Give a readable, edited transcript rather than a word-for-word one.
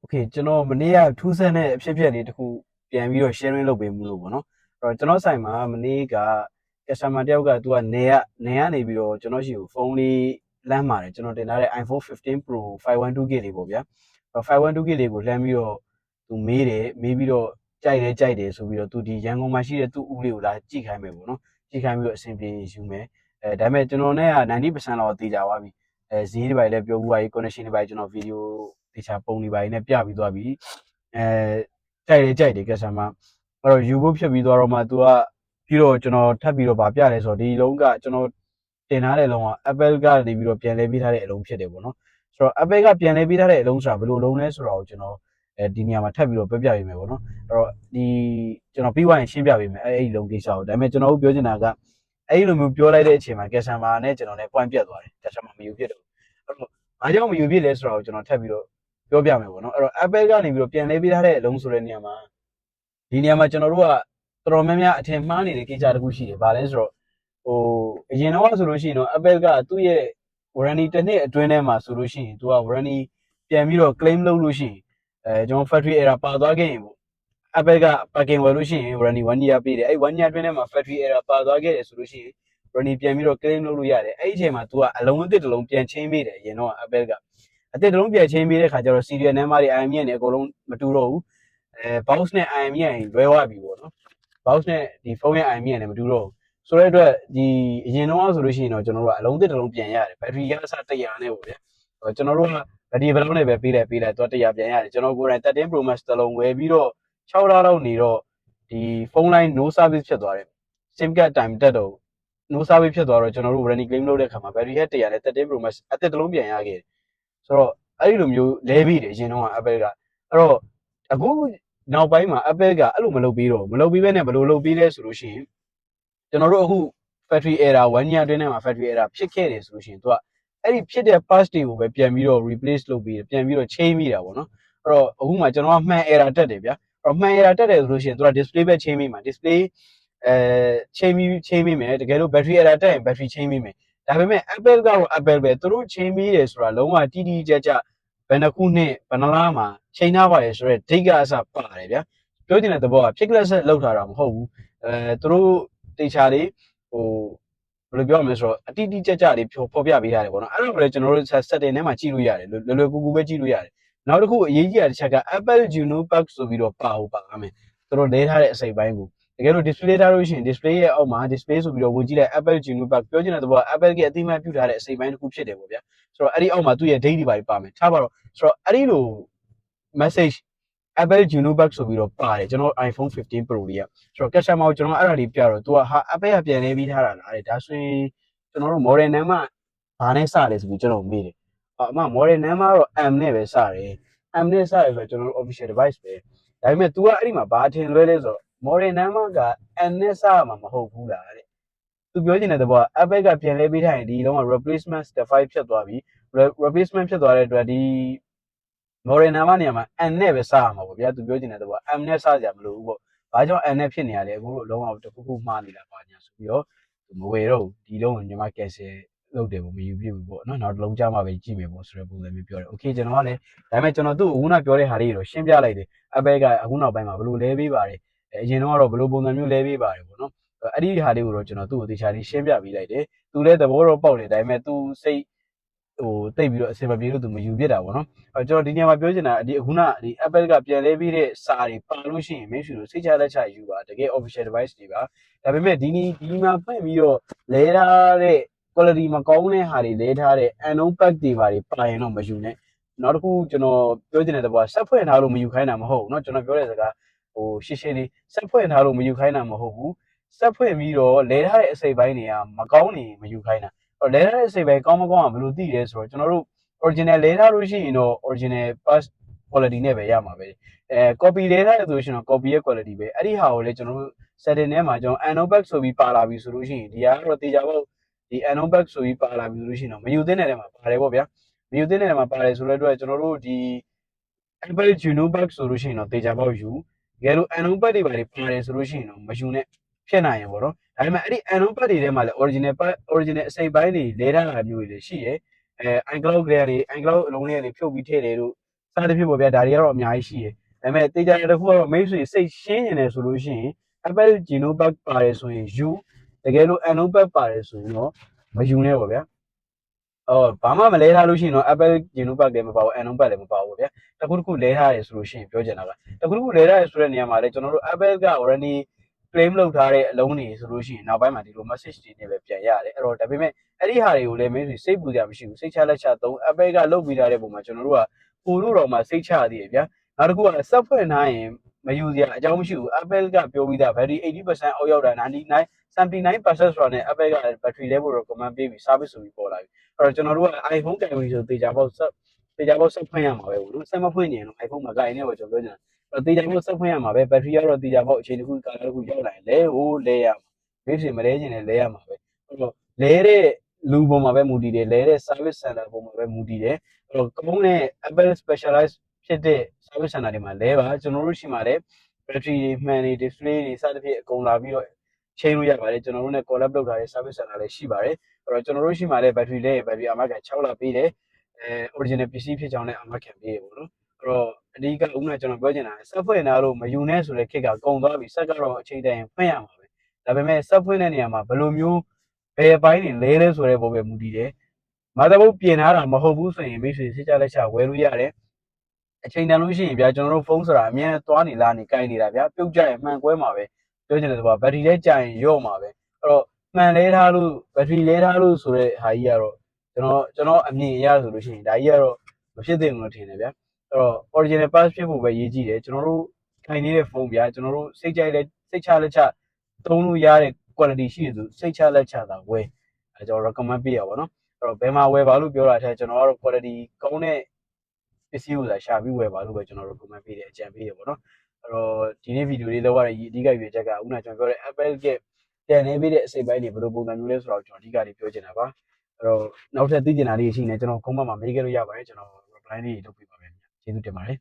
Okay ကျွန်တော်မနေ့ကထူးဆန်းတဲ့အဖြစ်အပျက်လေးတစ်ခုပြန်ပြီးတော့ sharing လုပ်ပေးမှုလို့ပေါ့နော်အဲ့တော့ကျွန်တော်ဆိုင်မှာမနေ့က customer တယောက်ကသူကနေကနေပြီးတော့ကျွန်တော်ရှိကိုဖုန်းလေးလမ်းပါတယ်ကျွန်တော်တင်ထားတဲ့ iPhone 15 Pro 512GB လေးပေါ့ဗျာအဲ့တော့ 512GB လေးကိုလှမ်းပြီးတော့သူမေးပြီးတော့ကြိုက်တယ်ဆိုပြီးတော့သူဒီရန်ကုန်မှာရှိတဲ့သူ့ဦးလေးကိုလာကြည့်ခိုင်းမယ်ပေါ့နော်ကြည့်ခိုင်းပြီးတော့အဆင်ပြေယူမယ်ဒါပေမဲ့ကျွန်တော်နဲ့က 90% လောက်သေချာသွားပြီဈေးတွေပါလည်းပြောဘူးပါကြီး connection တွေပါကျွန်တော်ဗီဒီယိုတေချာပုံတွေပါနေပြပြီးသွားပြီကြိုက်တယ် customer အဲ့တော့ယူဖို့ဖြစ်ပြီးသွားတော့မှ तू ကပြီးတော့ကျွန်တော်ထပ်ပြီးတော့ဗာပြလဲဆိုတော့ဒီလုံးကကျွန်တော်တင်ထားတဲ့လုံးက Apple ကနေပြီးတော့ပြန်လဲပေးထားတဲ့အလုံးဖြစ်တယ်ပေါ့နော်ဆိုတော့ Apple ကပြန်လဲပေးထားတဲ့အလုံးဆိုတာဘယ်လိုလုံးလဲဆိုတော့ကျွန်တော်ဒီနေရာမှာထပ်ပြီးတော့ပြပြပေးမယ်ပေါ့နော်အဲ့တော့ဒီကျွန်တော်ပြီးသွားရင်ရှင်းပြပေးမယ်အဲ့ဒီလုံးကိစ္စကိုဒါပေမဲ့ကျွန်တော်တို့ပြောချင်တာကအဲ့ဒီလိုမျိုးပြောလိုက်တဲ့အချိန်မှာ customer နဲ့ကျွန်တော်နဲ့ point ပြတ်သွားတယ် customer မယူဖြစ်တော့အဲ့တော့ဘာကြောင့်မယူဖြစ်လဲဆိုတော့ကျွန်တော်ထပ်ပြီးတော့ပြောပြမယ်ပေါ့နော်အဲ့တော့ Apple ကနေပြီးတော့ပြန်လဲပေးထားတဲ့အလုံးဆိုတဲ့နေရာမှာဒီနေရာမှာကျွန်တော်တို့ကတော်တော်များများအထင်မှားနေတဲ့ကိစ္စတခုရှိတယ်ဗာလဲဆိုတော့ဟိုအရင်တော့ဆိုလို့ရှိရင်တော့ Apple ကသူ့ရဲ့ warranty တစ်နှစ်အတွင်းထဲမှာဆိုလို့ရှိရင်သူက warranty ပြန်ပြီးတော့ claim လုပ်လို့ရှိရင်ကျွန်တော် factory error ပါသွားခဲ့ရင်ပေါ့ Apple က parking ဝယ်လို့ရှိရင် warranty 1 year ပေးတယ်အဲ့1 year အတွင်းထဲမှာ factory error ပါသွားခဲ့တယ်ဆိုလို့ရှိရင် warranty ပြန်ပြီးတော့ claim လုပ်လို့ရတယ်အဲ့ဒီအချိန်မှာ तू ကအလုံးအသစ်တစ်လုံးပြန်ချင်းပေးတယ်အရင်တော့ Apple ကအသစ်တစ်လုံးပြန်ချင်းပေးတဲ့ခါကျတော့ serial number တွေ IMEI နဲ့အကုန်လုံးမတူတော့ဘူးbox နဲ့ IMEI လွဲသွားပြီပေါ့နော် box နဲ့ဒီဖုန်းရဲ့ IMEI နဲ့မတူတော့ဘူးဆိုတဲ့အတွက်ဒီအရင်တော့ဆိုလို့ရှိရင်တော့ကျွန်တော်တို့ကအလုံးသစ်တစ်လုံးပြန်ရတယ် battery ကအစ100နဲ့ပေါ့ဗျာကျွန်တော်တို့က battery ဘယ်လောက်နဲ့ပဲပေးလိုက်သူက100ပြန်ရတယ်ကျွန်တော်ကိုယ်တိုင်13 Pro Max တစ်လုံးဝယ်ပြီးတော့6လလောက်နေတော့ဒီဖုန်းလိုင်း no service ဖြစ်သွားတယ် SIM card time တက်တော့ no service ဖြစ်သွားတော့ကျွန်တော်တို့ warranty claim လုပ်တဲ့ခါမှာ battery health 100နဲ့13 Pro Max အသစ်တစ်လုံးပြန်ရခဲ့တယ်ဆိုတော့အဲ့ဒီလိုမျိုးလဲပြီးတယ်အရင်တော့ Apple ကအဲ့တော့အခုနောက်ပိုင်းမှာ Apple ကအဲ့လိုမလုပ်ပြီးတော့မလုပ်ပြီးပဲနဲ့ဘယ်လိုလုပ်ပြီးလဲဆိုလို့ရှိရင်ကျွန်တော်တို့အခု factory error 1 year အတွင်းထဲမှာ factory error ဖြစ်ခဲ့တယ်ဆိုလို့ရှိရင်သူကအဲ့ဒီဖြစ်တဲ့ parts တွေကိုပဲပြန်ပြီးတော့ replace လုပ်ပြီးပြန်ပြီးတော့ change မိတာပေါ့နော်အဲ့တော့အခုမှကျွန်တော်ကမှန် error တက်တယ်ဗျာအဲ့တော့မှန် error တက်တယ်ဆိုလို့ရှိရင်သူက display ပဲ change မိမှာ display change မိမယ်တကယ်လို့ battery error တက်ရင် battery change မိမယ်ဒါပေမဲ့ Apple ကတော့ Apple ပဲသူတို့ change မိတယ်ဆိုတာလုံးဝတိတိကျကျဘယ်နှခုနှစ်ဘယ်နှလားမှာ change ထားပါလေဆိုတော့ date ကအစပါတယ်ဗျာပြောချင်တဲ့သဘောက ဖြစ်ကလက်ဆက်လောက်ထားတာမဟုတ်ဘူးသူတို့တေချာလေးဟိုဘယ်လိုပြောမလဲဆိုတော့အတိအကျကျလေးဖော်ပြပေးထားတယ်ပေါ့နော်အဲ့ဒါကိုလည်းကျွန်တော်တို့ setting ထဲမှာကြည့်လို့ရတယ်လွယ်ကူပဲကြည့်လို့ရတယ်နောက်တစ်ခုအရေးကြီးတာတစ်ချက်က Apple Juno Pack ဆိုပြီးတော့ပါမယ်သူတို့လဲထားတဲ့အစိပ်ပိုင်းကိုတကယ်လို့ display ထားလို့ရှိရင် display ရဲ့အောက်မှာ display ဆိုပြီးတော့ဝင်ကြည့်လိုက် Apple Juno Pack ပြောချင်တဲ့သဘောက Apple ကအသိအမှတ်ပြုထားတဲ့အစိပ်ပိုင်းတစ်ခုဖြစ်တယ်ပေါ့ဗျာဆိုတော့အဲ့ဒီအောက်မှာသူ့ရဲ့ date တွေပါမယ်ထားပါတော့ဆိုတော့အဲ့ဒီလို message Apple Juno Pack ဆိုပြီးတော့ပါတယ်ကျွန်တော် iPhone 15 Pro လေးอ่ะဆိုတော့ customer ကိုကျွန်တော်အဲ့ဒါလေးပြတော့ तू ကဟာ Apple ကပြန်လဲပြီးထားတာလားတဲ့ဒါဆိုရင်ကျွန်တော်တို့ model number ဘာနဲ့စလဲဆိုပြီးကျွန်တော်မေးတယ်အမ model number တော့ M နဲ့ပဲစတယ် M နဲ့စတယ်ဆိုတော့ကျွန်တော်တို့ official device ပဲဒါပေမဲ့ तू ကအဲ့ဒီမှာဘာထင်လွဲလဲဆိုတော့ model number က M နဲ့စရမှာမဟုတ်ဘူးလားတဲ့ तू ပြောချင်တဲ့သဘောက Apple ကပြန်လဲပေးထားရင်ဒီလုံးက replacement step 5ဖြစ်သွားပြီ replacement ဖြစ်သွားတဲ့အတွက်ဒီ model number နေရာမှာ N နဲ့ပဲစရမှာပေါ့ဗျာသူပြောချင်တဲ့သဘော M နဲ့စကြမလို့ဘူးပေါ့ဘာကြောင့် N နဲ့ဖြစ်နေရလဲအခုလုံးဝတစ်ခုမှားနေတာပါညာဆိုပြီးတော့မဝယ်တော့ဒီလုံးကိုညီမ cancel လုပ်တယ်ပေါ့မယူပြဘူးပေါ့နော်နောက်တစ်လုံးကြမှာပဲကြည့်မယ်ပေါ့ဆိုတဲ့ပုံစံမျိုးပြောတယ် okay ကျွန်တော်ကလည်းဒါပေမဲ့ကျွန်တော်သူ့အခုနပြောတဲ့ဟာလေးတော့ရှင်းပြလိုက်တယ် Apple ကအခုနောက်ပိုင်းမှာဘယ်လိုလဲပေးပါတယ်အရင်တော့ဘယ်လိုပုံစံမျိုးလဲပေးပါတယ်ပေါ့နော်အဲ့ဒီဟာလေးကိုတော့ကျွန်တော်သူ့ကိုတေချာလေးရှင်းပြပေးလိုက်တယ်သူလည်းသဘောတော့ပေါက်တယ်ဒါပေမဲ့သူစိတ်တိတ်ပြီးတော့အဆင်မပြေလို့သူမယူဖြစ်တာပေါ့နော်ကျွန်တော်ဒီနေရာမှာပြောချင်တာဒီအခုနဒီ Apple ကပြန်လဲပြီးတဲ့စာတွေပါလို့ရှိရင်မင်းရှိလို့စိတ်ချလက်ချယူပါတကယ် official device တွေပါဒါပေမဲ့ဒီမှာဖွင့်ပြီးတော့လဲထားတဲ့ quality မကောင်းတဲ့ဟာတွေလဲထားတဲ့ unknown pack တွေပါရင်တော့မယူနဲ့နောက်တစ်ခုကျွန်တော်ပြောချင်တဲ့သဘောကဆက်ဖွင့်ထားလို့မယူခိုင်းတာမဟုတ်ဘူးเนาะကျွန်တော်ပြောတဲ့စကားရှင်းလေးဆက်ဖွင့်ထားလို့မယူခိုင်းတာမဟုတ်ဘူးဆက်ဖွင့်ပြီးတော့လဲထားတဲ့အစိပ်ပိုင်းတွေကမကောင်းနေမယူခိုင်းတာလဲထားတဲ့အစိပ်ပိုင်းကောင်းမကောင်းကဘယ်လိုသိလဲဆိုတော့ကျွန်တော်တို့ original လဲထားလို့ရှိရင်တော့ original pass quality နဲ့ပဲရမှာပဲcopy လဲထားတယ်ဆိုရှင်တော့ copy ရဲ့ quality ပဲအဲ့ဒီဟာကိုလည်းကျွန်တော်တို့ setting ထဲမှာကျွန်တော် unknown pack ဆိုပြီးပါလာပြီဆိုလို့ရှိရင်ဒီကတော့တေချာပေါ့ဒီ unknown pack ဆိုပြီးပါလာပြီဆိုလို့ရှိရင်တော့မယူသင့်တဲ့နေရာမှာပါတယ်ပေါ့ဗျာမယူသင့်တဲ့နေရာမှာပါတယ်ဆိုတဲ့အတွက်ကျွန်တော်တို့ဒီ Apple Juno Pack ဆိုလို့ရှိရင်တော့တေချာပေါ့ယူတကယ်လို့ unknown pack တွေပါတယ်ဆိုလို့ရှိရင်တော့မယူနဲ့ဖြစ်နိုင်ရင်ပေါ့နော်ဒါပေမဲ့အဲ့ဒီ unknown pack တွေထဲမှာလည်း original အစိပ်ပိုင်းတွေလဲထားတာမျိုးတွေလည်းရှိရယ်iCloud တွေကနေ iCloud အလုံးလေးကနေဖြုတ်ပြီးထည့်တယ်လို့ စသဖြင့်ပေါ့ဗျာဒါတွေကတော့အများကြီးရှိတယ်ဒါပေမဲ့တေချာတစ်ခုကတော့မိတ်ဆွေစိတ်ရှင်းနေတယ်ဆိုလို့ရှိရင် Apple Genopack ပါတယ်ဆိုရင် U တကယ်လို့ Anopack ပါတယ်ဆိုရင်တော့မယူနဲ့ပေါ့ဗျာဘာမှမလဲထားလို့ရှိရင်တော့ Apple Genopack လည်းမပါဘူး Anopack လည်းမပါဘူးဗျာတစ်ခုလဲထားတယ်ဆိုလို့ရှိရင်ပြောချင်တာကတစ်ခုလဲထားတယ်ဆိုတဲ့နေရာမှာလည်းကျွန်တော်တို့ Apple က already claim လုပ်ထားတဲ့အလုံးတွေဆိုလို့ရှိရင်နောက်ပိုင်းမှာဒီလို message တွေနဲ့ပဲပြန်ရတယ်အဲ့တော့ဒါပေမဲ့အဲ့ဒီဟာတွေကိုလည်းမင်းစိတ်ပူကြမရှိဘူးစိတ်ချလက်ချသုံး Apple ကလုပ်ပေးထားတဲ့ပုံမှာကျွန်တော်တို့ကပို့လို့တော့မှစိတ်ချသေးတယ်ဗျာနောက်တစ်ခုကစက်ဖွင့်ထားရင်မယူစရာအကြောင်းမရှိဘူး Apple ကပြောပြီးသား battery 80%အောက်ရောက်တာ99 79% ဆိုတာနဲ့ Apple က battery level ကို recommend ပေးပြီး service ဆိုပြီးပေါ်လာပြီအဲ့တော့ကျွန်တော်တို့က iPhone ကင်ပြီးဆိုတေချာပေါက်ဆက်ဖွင့်ရမှာပဲဘူးလို့ဆက်မဖွင့်ရင်တော့ iPhone မကင်နဲ့ပေါ့ကျွန်တော်ပြောနေတာတေချာပေါက်ဆက်ဖွင့်ရမှာပဲ battery ကတော့တေချာပေါက်အချိန်တစ်ခုကာလတစ်ခုရောက်လာရင်လဲဟိုးလဲရမှာမိတ်ဆွေမလဲခြင်းနဲ့လဲရမှာပဲအဲ့တော့လဲတဲ့လူပေါ်မှာပဲမူတည်တယ်လဲတဲ့ service center ပေါ်မှာပဲမူတည်တယ်အဲ့တော့ကောင်းတဲ့ Apple specialized ဖြစ်တဲ့ service center တွေမှာလဲပါကျွန်တော်တို့ရှိမှာလဲ battery တွေမှန်တွေ display တွေစသဖြင့်အကုန်လာပြီးတော့ချိန်လို့ရပါတယ်ကျွန်တော်တို့နဲ့ collab လုပ်ထားတဲ့ service center လည်းရှိပါတယ်အဲ့တော့ကျွန်တော်တို့ရှိမှာလဲ battery လဲ battery အမကန်6လပေးတယ်original ပစ္စည်းဖြစ်ကြောင်းလည်းအမကန်ပေးတယ်ပေါ့နော်အဲ့တော့အဓိကဥက္ကဋ္ဌကျွန်တော်ပြောချင်တာစက်ဖွင့်တာလို့မယူနဲ့ဆိုတဲ့ခက်ကကုံသွားပြီစက်ကတော့အချိန်တန်ရင်ဖွင့်ရမှာပဲဒါပေမဲ့စက်ဖွင့်တဲ့နေရာမှာဘယ်လိုမျိုးဘယ်အပိုင်းတွေလဲလဲဆိုတဲ့ပုံပဲမူတည်တယ်မာတာဘုတ်ပြင်ထားတာမဟုတ်ဘူးဆိုရင်မိတ်ဆွေစစ်ကြလက်ချဝယ်လို့ရတယ်အချိန်တန်လို့ရှိရင်ဗျာကျွန်တော်တို့ဖုန်းဆိုတာအမြဲတမ်းသွားနေလာနေကိုင်နေတာဗျာပြုတ်ကြရင်မှန်ကွဲမှာပဲပြောချင်တယ်ဆိုတော့ဘက်ထရီလဲကြာရင်ရော့မှာပဲအဲ့တော့မှန်လဲထားလို့ဘက်ထရီလဲထားလို့ဆိုတဲ့ဟာကြီးကတော့ကျွန်တော်အမြင်အရဆိုလို့ရှိရင်ဒါကြီးကတော့မဖြစ်သင့်ဘူးလို့ထင်တယ်ဗျာအဲ့တော့ original pass ဖြစ်ဖို့ပဲရေးကြည့်တယ်ကျွန်တော်တို့ခိုင်နေတဲ့ဖုန်းဗျာကျွန်တော်တို့စိတ်ကြိုက်လဲစိတ်ချလက်ချသုံးလို့ရတဲ့ quality ရှိတဲ့သူစိတ်ချလက်ချတာဝယ်အဲကျွန်တော် recommend ပေးရပါတော့အဲ့တော့ဘယ်မှာဝယ်ပါလို့ပြောတာတဲ့ကျွန်တော်ကတော့ quality ကောင်းတဲ့ပစ္စည်းကိုသာရှာပြီးဝယ်ပါလို့ပဲကျွန်တော်တို့ comment ပေးတယ်အကြံပေးတယ်ပေါ့နော်အဲ့တော့ဒီနေ့ဗီဒီယိုလေးလောက်ရတဲ့အဓိကရွေးချက်ကဥနာကျွန်တော်ပြောတဲ့ Apple ကပြန်နေပေးတဲ့အစိပ်ပိုင်းတွေဘယ်လိုပုံစံမျိုးလဲဆိုတော့ကျွန်တော်အဓိကလေးပြောချင်တာပါအဲ့တော့နောက်ထပ်သိချင်တာလေးရှိနေကျွန်တော်ခုံးမမှာမေးခဲ့လို့ရပါတယ်ကျွန်တော် reply လေးလုပ်ပေးပါမယ်ကျေးဇူးတင်ပါတယ်